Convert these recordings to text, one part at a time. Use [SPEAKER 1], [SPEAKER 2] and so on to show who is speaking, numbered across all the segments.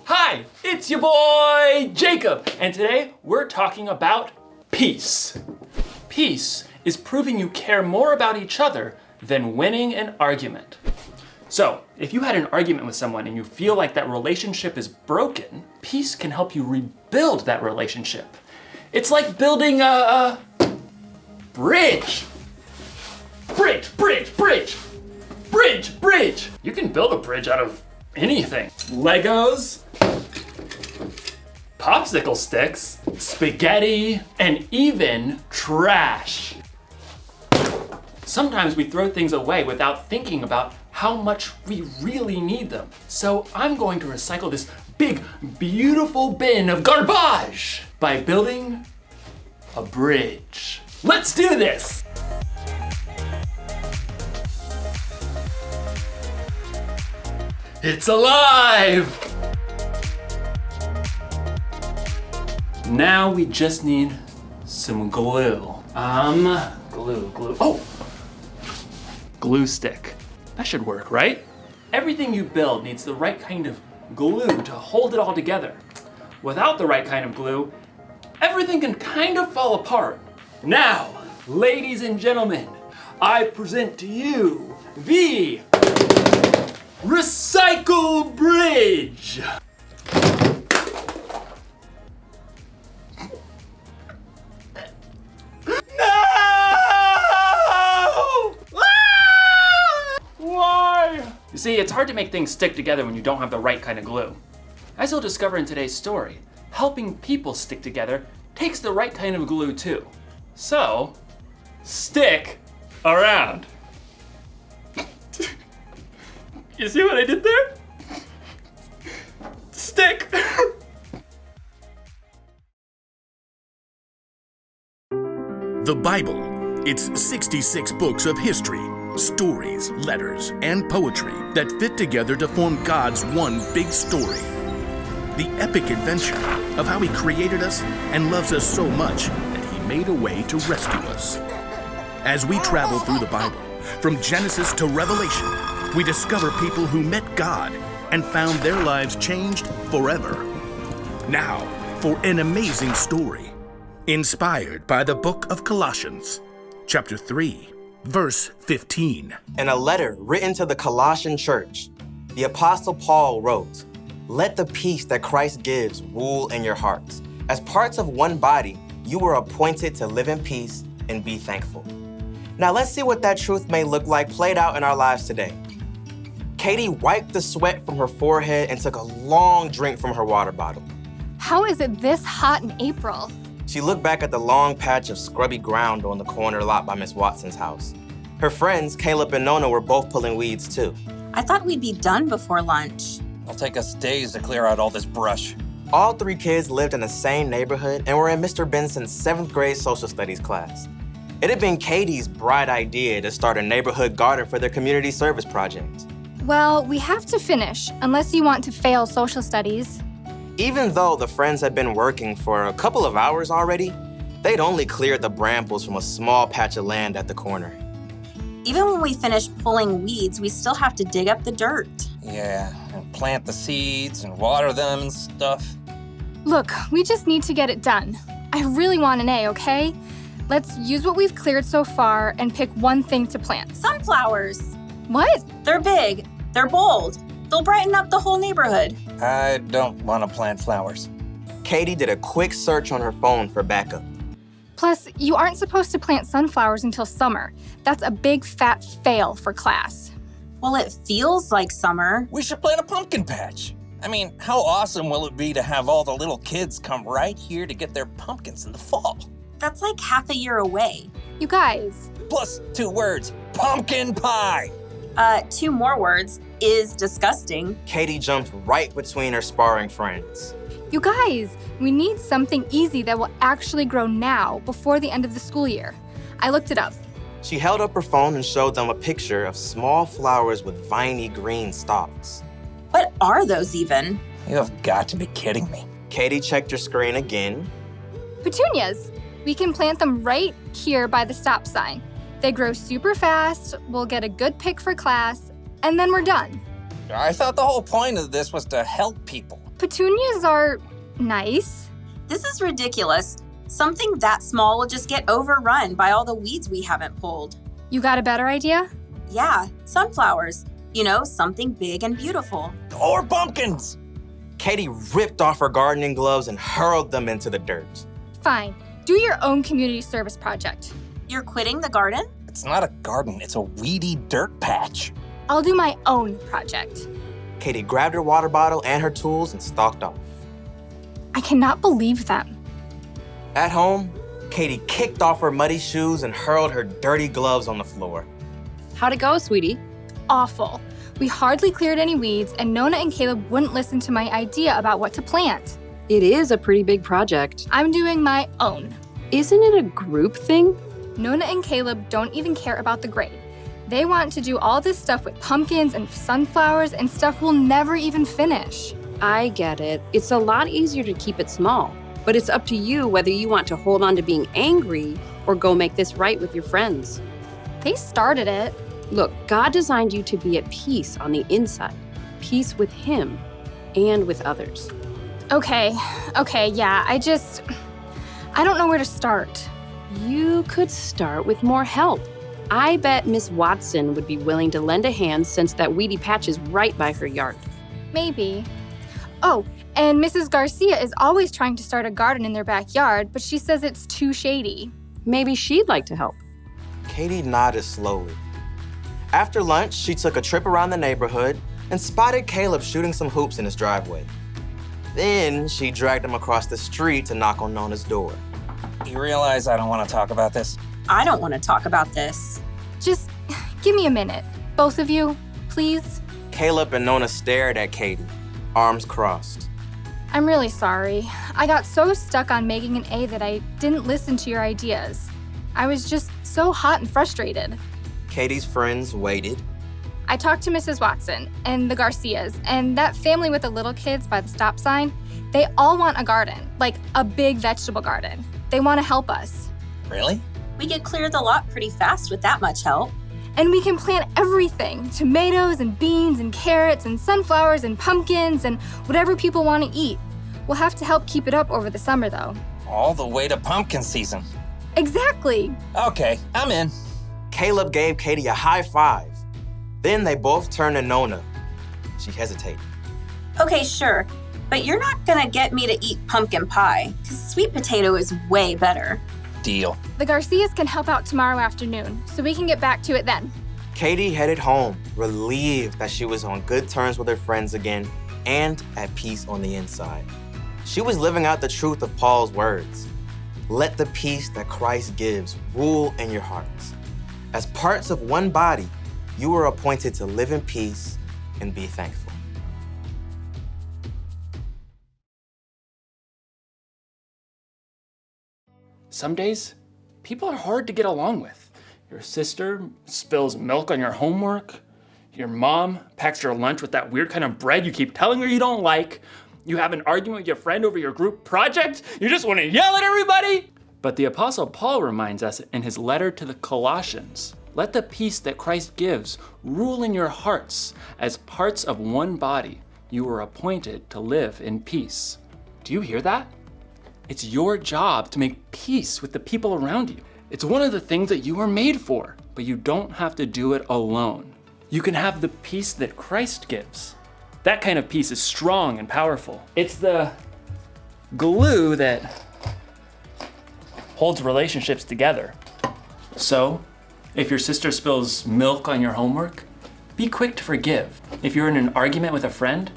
[SPEAKER 1] Hi, it's your boy Jacob, and today we're talking about peace. Peace is proving you care more about each other than winning an argument. So, if you had an argument with someone and you feel like that relationship is broken, peace can help you rebuild that relationship. It's like building a bridge. Bridge. You can build a bridge out of anything. Legos, popsicle sticks, spaghetti, and even trash. Sometimes we throw things away without thinking about how much we really need them. So I'm going to recycle this big, beautiful bin of garbage by building a bridge. Let's do this! It's alive! Now we just need some glue. Glue. Oh! Glue stick. That should work, right? Everything you build needs the right kind of glue to hold it all together. Without the right kind of glue, everything can kind of fall apart. Now, ladies and gentlemen, I present to you the Recycle Bridge! You see, it's hard to make things stick together when you don't have the right kind of glue. As you'll discover in today's story, helping people stick together takes the right kind of glue too. So, stick around. You see what I did there? Stick.
[SPEAKER 2] The Bible. It's 66 books of history, stories, letters, and poetry that fit together to form God's one big story. The epic adventure of how He created us and loves us so much that He made a way to rescue us. As we travel through the Bible, from Genesis to Revelation, we discover people who met God and found their lives changed forever. Now, for an amazing story, inspired by the book of Colossians, chapter 3. Verse 15.
[SPEAKER 3] In a letter written to the Colossian church, the Apostle Paul wrote, "Let the peace that Christ gives rule in your hearts. As parts of one body, you were appointed to live in peace and be thankful." Now let's see what that truth may look like played out in our lives today. Katie wiped the sweat from her forehead and took a long drink from her water bottle.
[SPEAKER 4] How is it this hot in April?
[SPEAKER 3] She looked back at the long patch of scrubby ground on the corner lot by Miss Watson's house. Her friends, Caleb and Nona, were both pulling weeds too.
[SPEAKER 5] I thought we'd be done before lunch.
[SPEAKER 6] It'll take us days to clear out all this brush.
[SPEAKER 3] All three kids lived in the same neighborhood and were in Mr. Benson's 7th grade social studies class. It had been Katie's bright idea to start a neighborhood garden for their community service project.
[SPEAKER 4] Well, we have to finish, unless you want to fail social studies.
[SPEAKER 3] Even though the friends had been working for a couple of hours already, they'd only cleared the brambles from a small patch of land at the corner.
[SPEAKER 5] Even when we finish pulling weeds, we still have to dig up the dirt.
[SPEAKER 6] Yeah, and plant the seeds and water them and stuff.
[SPEAKER 4] Look, we just need to get it done. I really want an A, okay? Let's use what we've cleared so far and pick one thing to plant.
[SPEAKER 5] Sunflowers.
[SPEAKER 4] What?
[SPEAKER 5] They're big. They're bold. They'll brighten up the whole neighborhood.
[SPEAKER 6] I don't want to plant flowers.
[SPEAKER 3] Katie did a quick search on her phone for backup.
[SPEAKER 4] Plus, you aren't supposed to plant sunflowers until summer. That's a big fat fail for class.
[SPEAKER 5] Well, it feels like summer.
[SPEAKER 6] We should plant a pumpkin patch. I mean, how awesome will it be to have all the little kids come right here to get their pumpkins in the fall?
[SPEAKER 5] That's like half a year away.
[SPEAKER 4] You guys.
[SPEAKER 6] Plus 2 words, pumpkin pie.
[SPEAKER 5] 2 more words, is disgusting.
[SPEAKER 3] Katie jumped right between her sparring friends.
[SPEAKER 4] You guys, we need something easy that will actually grow now before the end of the school year. I looked it up.
[SPEAKER 3] She held up her phone and showed them a picture of small flowers with viney green stalks.
[SPEAKER 5] What are those even?
[SPEAKER 6] You have got to be kidding me.
[SPEAKER 3] Katie checked her screen again.
[SPEAKER 4] Petunias. We can plant them right here by the stop sign. They grow super fast, we'll get a good pick for class, and then we're done.
[SPEAKER 6] I thought the whole point of this was to help people.
[SPEAKER 4] Petunias are nice.
[SPEAKER 5] This is ridiculous. Something that small will just get overrun by all the weeds we haven't pulled.
[SPEAKER 4] You got a better idea?
[SPEAKER 5] Yeah, sunflowers. You know, something big and beautiful.
[SPEAKER 6] Or pumpkins!
[SPEAKER 3] Katie ripped off her gardening gloves and hurled them into the dirt.
[SPEAKER 4] Fine. Do your own community service project.
[SPEAKER 5] You're quitting the garden?
[SPEAKER 6] It's not a garden, it's a weedy dirt patch.
[SPEAKER 4] I'll do my own project.
[SPEAKER 3] Katie grabbed her water bottle and her tools and stalked off.
[SPEAKER 4] I cannot believe them.
[SPEAKER 3] At home, Katie kicked off her muddy shoes and hurled her dirty gloves on the floor.
[SPEAKER 7] How'd it go, sweetie?
[SPEAKER 4] Awful. We hardly cleared any weeds, and Nona and Caleb wouldn't listen to my idea about what to plant.
[SPEAKER 7] It is a pretty big project.
[SPEAKER 4] I'm doing my own.
[SPEAKER 7] Isn't it a group thing?
[SPEAKER 4] Nona and Caleb don't even care about the grade. They want to do all this stuff with pumpkins and sunflowers and stuff we'll never even finish.
[SPEAKER 7] I get it. It's a lot easier to keep it small. But it's up to you whether you want to hold on to being angry or go make this right with your friends.
[SPEAKER 4] They started it.
[SPEAKER 7] Look, God designed you to be at peace on the inside. Peace with Him and with others.
[SPEAKER 4] Okay, yeah, I don't know where to start.
[SPEAKER 7] You could start with more help. I bet Miss Watson would be willing to lend a hand since that weedy patch is right by her yard.
[SPEAKER 4] Maybe. Oh, and Mrs. Garcia is always trying to start a garden in their backyard, but she says it's too shady.
[SPEAKER 7] Maybe she'd like to help.
[SPEAKER 3] Katie nodded slowly. After lunch, she took a trip around the neighborhood and spotted Caleb shooting some hoops in his driveway. Then she dragged him across the street to knock on Nona's door.
[SPEAKER 6] You realize I don't want to talk about this?
[SPEAKER 5] I don't want to talk about this.
[SPEAKER 4] Just give me a minute. Both of you, please.
[SPEAKER 3] Caleb and Nona stared at Katie, arms crossed.
[SPEAKER 4] I'm really sorry. I got so stuck on making an A that I didn't listen to your ideas. I was just so hot and frustrated.
[SPEAKER 3] Katie's friends waited.
[SPEAKER 4] I talked to Mrs. Watson and the Garcias and that family with the little kids by the stop sign. They all want a garden, like a big vegetable garden. They want to help us.
[SPEAKER 6] Really?
[SPEAKER 5] We could clear the lot pretty fast with that much help.
[SPEAKER 4] And we can plant everything, tomatoes and beans and carrots and sunflowers and pumpkins and whatever people want to eat. We'll have to help keep it up over the summer though.
[SPEAKER 6] All the way to pumpkin season.
[SPEAKER 4] Exactly.
[SPEAKER 6] Okay, I'm in.
[SPEAKER 3] Caleb gave Katie a high five. Then they both turned to Nona. She hesitated.
[SPEAKER 5] Okay, sure. But you're not gonna get me to eat pumpkin pie, because sweet potato is way better.
[SPEAKER 6] Deal.
[SPEAKER 4] The Garcias can help out tomorrow afternoon, so we can get back to it then.
[SPEAKER 3] Katie headed home, relieved that she was on good terms with her friends again and at peace on the inside. She was living out the truth of Paul's words. Let the peace that Christ gives rule in your hearts. As parts of one body, you are appointed to live in peace and be thankful.
[SPEAKER 1] Some days, people are hard to get along with. Your sister spills milk on your homework. Your mom packs your lunch with that weird kind of bread you keep telling her you don't like. You have an argument with your friend over your group project. You just want to yell at everybody. But the Apostle Paul reminds us in his letter to the Colossians, let the peace that Christ gives rule in your hearts. As parts of one body, you are appointed to live in peace. Do you hear that? It's your job to make peace with the people around you. It's one of the things that you were made for, but you don't have to do it alone. You can have the peace that Christ gives. That kind of peace is strong and powerful. It's the glue that holds relationships together. So, if your sister spills milk on your homework, be quick to forgive. If you're in an argument with a friend,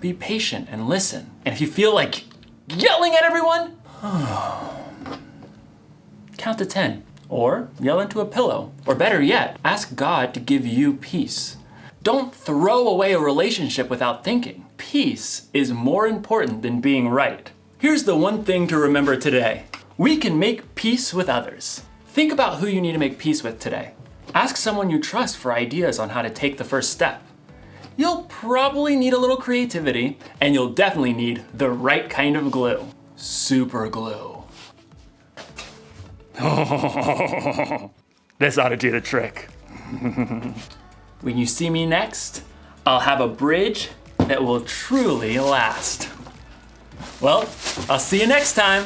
[SPEAKER 1] be patient and listen. And if you feel like yelling at everyone, count to 10, or yell into a pillow. Or better yet, ask God to give you peace. Don't throw away a relationship without thinking. Peace is more important than being right. Here's the one thing to remember today. We can make peace with others. Think about who you need to make peace with today. Ask someone you trust for ideas on how to take the first step. You'll probably need a little creativity, and you'll definitely need the right kind of glue. Super glue. This ought to do the trick. When you see me next, I'll have a bridge that will truly last. Well, I'll see you next time.